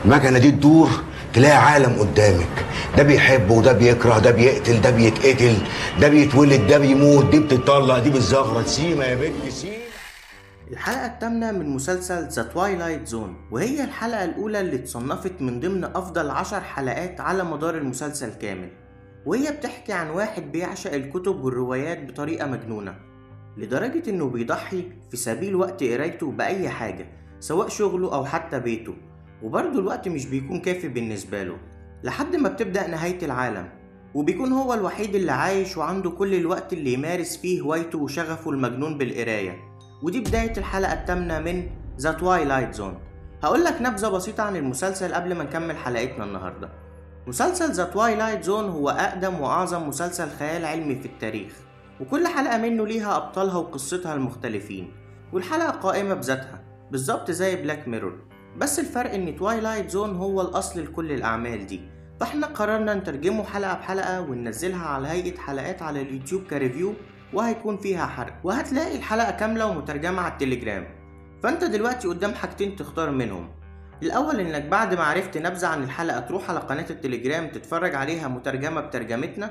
المكنه دي تدور تلاقي عالم قدامك، ده بيحب وده بيكره، ده بيقتل ده بيتقتل، ده بيتولد ده بيموت، دي بتطلق دي بالزغرة. سيما يا بنت سيما. الحلقة الثامنة من مسلسل ذا تويلايت زون، وهي الحلقة الأولى اللي اتصنفت من ضمن أفضل 10 حلقات على مدار المسلسل كامل، وهي بتحكي عن واحد بيعشق الكتب والروايات بطريقة مجنونة لدرجة إنه بيضحي في سبيل وقت قرايته بأي حاجة، سواء شغله أو حتى بيته، وبرضه الوقت مش بيكون كافي بالنسبة له لحد ما بتبدأ نهاية العالم، وبيكون هو الوحيد اللي عايش وعنده كل الوقت اللي يمارس فيه هوايته وشغفه المجنون بالقراية. ودي بداية الحلقة الثامنة من ذا تويلايت زون. هقولك نبذة بسيطة عن المسلسل قبل ما نكمل حلقتنا النهاردة. مسلسل ذا تويلايت زون هو أقدم وأعظم مسلسل خيال علمي في التاريخ، وكل حلقة منه ليها أبطالها وقصتها المختلفين، والحلقة قائمة بذاتها بالظبط زي بلاك ميرور، بس الفرق إن تويلايت زون هو الأصل لكل الأعمال دي، فاحنا قررنا نترجمه حلقة بحلقة وننزلها على هيئة حلقات على اليوتيوب كريفيو، وهيكون فيها حرق، وهتلاقي الحلقة كاملة ومترجمة على التليجرام. فانت دلوقتي قدام حاجتين تختار منهم، الأول إنك بعد ما عرفت نبذة عن الحلقة تروح على قناة التليجرام تتفرج عليها مترجمة بترجمتنا،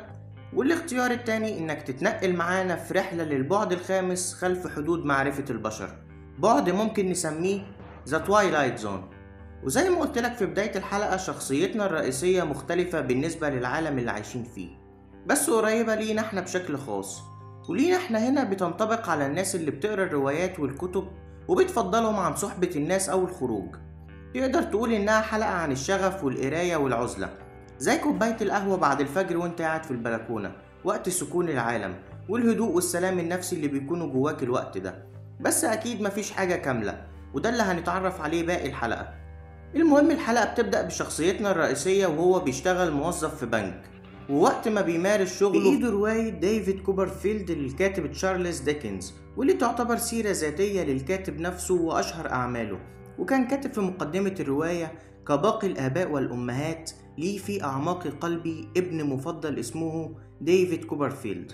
والاختيار التاني إنك تتنقل معانا في رحلة للبعد الخامس خلف حدود معرفة البشر، بعد ممكن نسميه ذا تويلايت زون. وزي ما قلت لك في بداية الحلقة، شخصيتنا الرئيسية مختلفة بالنسبة للعالم اللي عايشين فيه، بس قريبة لينا احنا بشكل خاص، ولينا احنا هنا بتنطبق على الناس اللي بتقرا الروايات والكتب وبتفضلهم عن صحبة الناس أو الخروج. تقدر تقول إنها حلقة عن الشغف والقراية والعزلة، زي كوباية القهوة بعد الفجر وانت قاعد في البلكونة وقت سكون العالم والهدوء والسلام النفسي اللي بيكونوا جواك الوقت ده. بس أكيد مفيش حاجة كاملة، وده اللي هنتعرف عليه باقي الحلقة. المهم الحلقة بتبدأ بشخصيتنا الرئيسية وهو بيشتغل موظف في بنك، ووقت ما بيمارس شغله بإيده رواية ديفيد كوبرفيلد للكاتب تشارلز ديكنز، واللي تعتبر سيرة ذاتية للكاتب نفسه وأشهر أعماله، وكان كاتب في مقدمة الرواية: كباقي الآباء والأمهات لي في أعماق قلبي ابن مفضل اسمه ديفيد كوبرفيلد.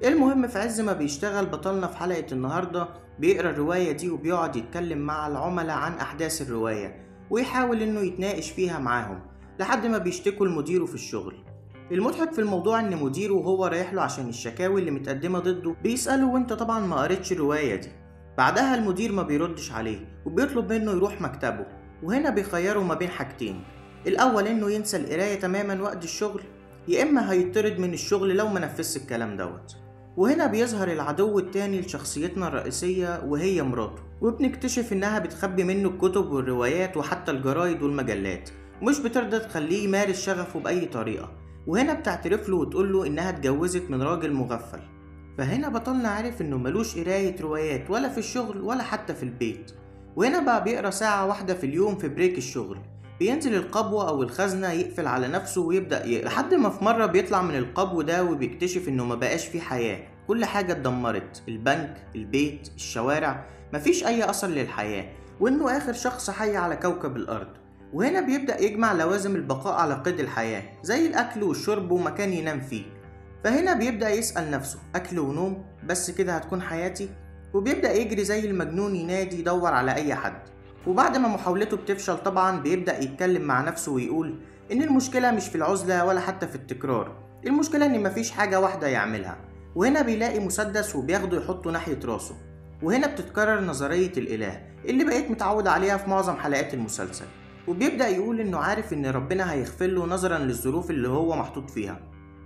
المهم في عز ما بيشتغل بطلنا في حلقة النهاردة بيقرأ الرواية دي وبيقعد يتكلم مع العملاء عن أحداث الرواية ويحاول إنه يتناقش فيها معاهم لحد ما بيشتكوا لمديره في الشغل. المضحك في الموضوع إن مديره وهو رايح له عشان الشكاوي اللي متقدمة ضده بيسأله: وانت طبعا ما قريتش الرواية دي؟ بعدها المدير ما بيردش عليه وبيطلب منه يروح مكتبه، وهنا بيخيره ما بين حاجتين: الأول إنه ينسى القراية تماما وقت الشغل، يا إما هيطرد من الشغل لو ما نفذش الكلام دوت. وهنا بيظهر العدو التاني لشخصيتنا الرئيسية وهي مراته، وبنكتشف إنها بتخبي منه الكتب والروايات وحتى الجرايد والمجلات، ومش بترضى تخليه يمارس شغفه بأي طريقة، وهنا بتعترف له وتقول له إنها اتجوزت من راجل مغفل. فهنا بطلنا عارف إنه ملوش قراية روايات ولا في الشغل ولا حتى في البيت، وهنا بقى بيقرأ ساعة واحدة في اليوم في بريك الشغل، بينزل القبوة أو الخزنة يقفل على نفسه ويبدأ يقرأ، لحد ما في مرة بيطلع من القبو ده وبيكتشف إنه ما بقاش فيه حياة، كل حاجة اتدمرت، البنك، البيت، الشوارع، مفيش أي أثر للحياة، وإنه آخر شخص حي على كوكب الأرض. وهنا بيبدأ يجمع لوازم البقاء على قيد الحياة زي الأكل والشرب ومكان ينام فيه. فهنا بيبدأ يسأل نفسه: أكل ونوم بس كده هتكون حياتي؟ وبيبدأ يجري زي المجنون ينادي يدور على أي حد، وبعد ما محاولته بتفشل طبعا بيبدأ يتكلم مع نفسه ويقول إن المشكلة مش في العزلة ولا حتى في التكرار، المشكلة إن مفيش حاجة واحدة يعملها. وهنا بيلاقي مسدس وبياخده يحطه ناحية راسه، وهنا بتتكرر نظرية الإله اللي بقيت متعود عليها في معظم حلقات المسلسل، وبيبدأ يقول إنه عارف إن ربنا هيغفر له نظرا للظروف اللي هو محطوط فيها.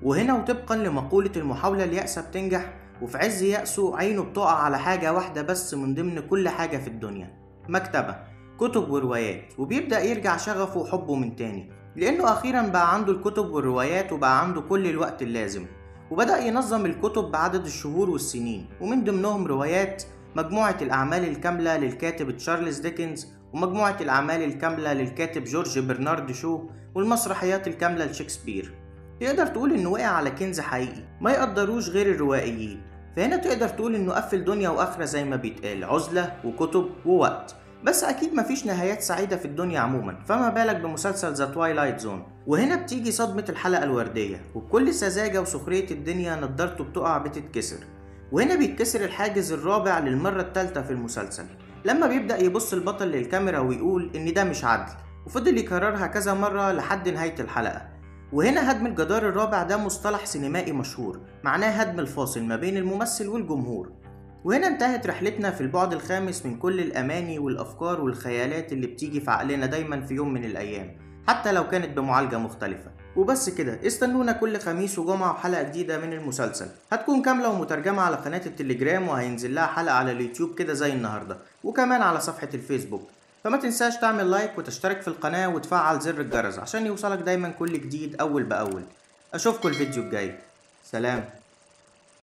وهنا وطبقا لمقولة المحاولة اليأسة بتنجح، وفي عز يأسه عينه بتقع على حاجة واحدة بس من ضمن كل حاجة في الدنيا: مكتبة، كتب وروايات، وبيبدأ يرجع شغفه وحبه من تاني، لأنه أخيرا بقى عنده الكتب والروايات وبقى عنده كل الوقت اللازم، وبدأ ينظم الكتب بعدد الشهور والسنين، ومن ضمنهم روايات مجموعة الأعمال الكاملة للكاتب تشارلز ديكنز، ومجموعة الأعمال الكاملة للكاتب جورج برنارد شو، والمسرحيات الكاملة لشكسبير. تقدر تقول إنه وقع على كنز حقيقي ما يقدروش غير الروائيين. فهنا تقدر تقول إنه قفل دنيا وآخرة زي ما بيتقال، عزلة وكتب ووقت. بس أكيد مفيش نهايات سعيدة في الدنيا عموما، فما بالك بمسلسل ذا تويلايت زون. وهنا بتيجي صدمة الحلقة الوردية، وبكل سذاجة وسخرية الدنيا نضارته بتقع بتتكسر، وهنا بيتكسر الحاجز الرابع للمرة الثالثة في المسلسل، لما بيبدأ يبص البطل للكاميرا ويقول إن ده مش عدل، وفضل يكررها كذا مرة لحد نهاية الحلقة. وهنا هدم الجدار الرابع ده مصطلح سينمائي مشهور، معناه هدم الفاصل ما بين الممثل والجمهور. وهنا انتهت رحلتنا في البعد الخامس من كل الأماني والأفكار والخيالات اللي بتيجي في عقلنا دايما في يوم من الأيام، حتى لو كانت بمعالجة مختلفة. وبس كده، استنونا كل خميس وجمعة وحلقة جديدة من المسلسل، هتكون كاملة ومترجمة على قناة التليجرام، وهينزل لها حلقة على اليوتيوب كده زي النهاردة، وكمان على صفحة الفيسبوك. فما تنساش تعمل لايك وتشترك في القناة وتفعل زر الجرس عشان يوصلك دايما كل جديد أول بأول. أشوفكوا الفيديو الجاي، سلام.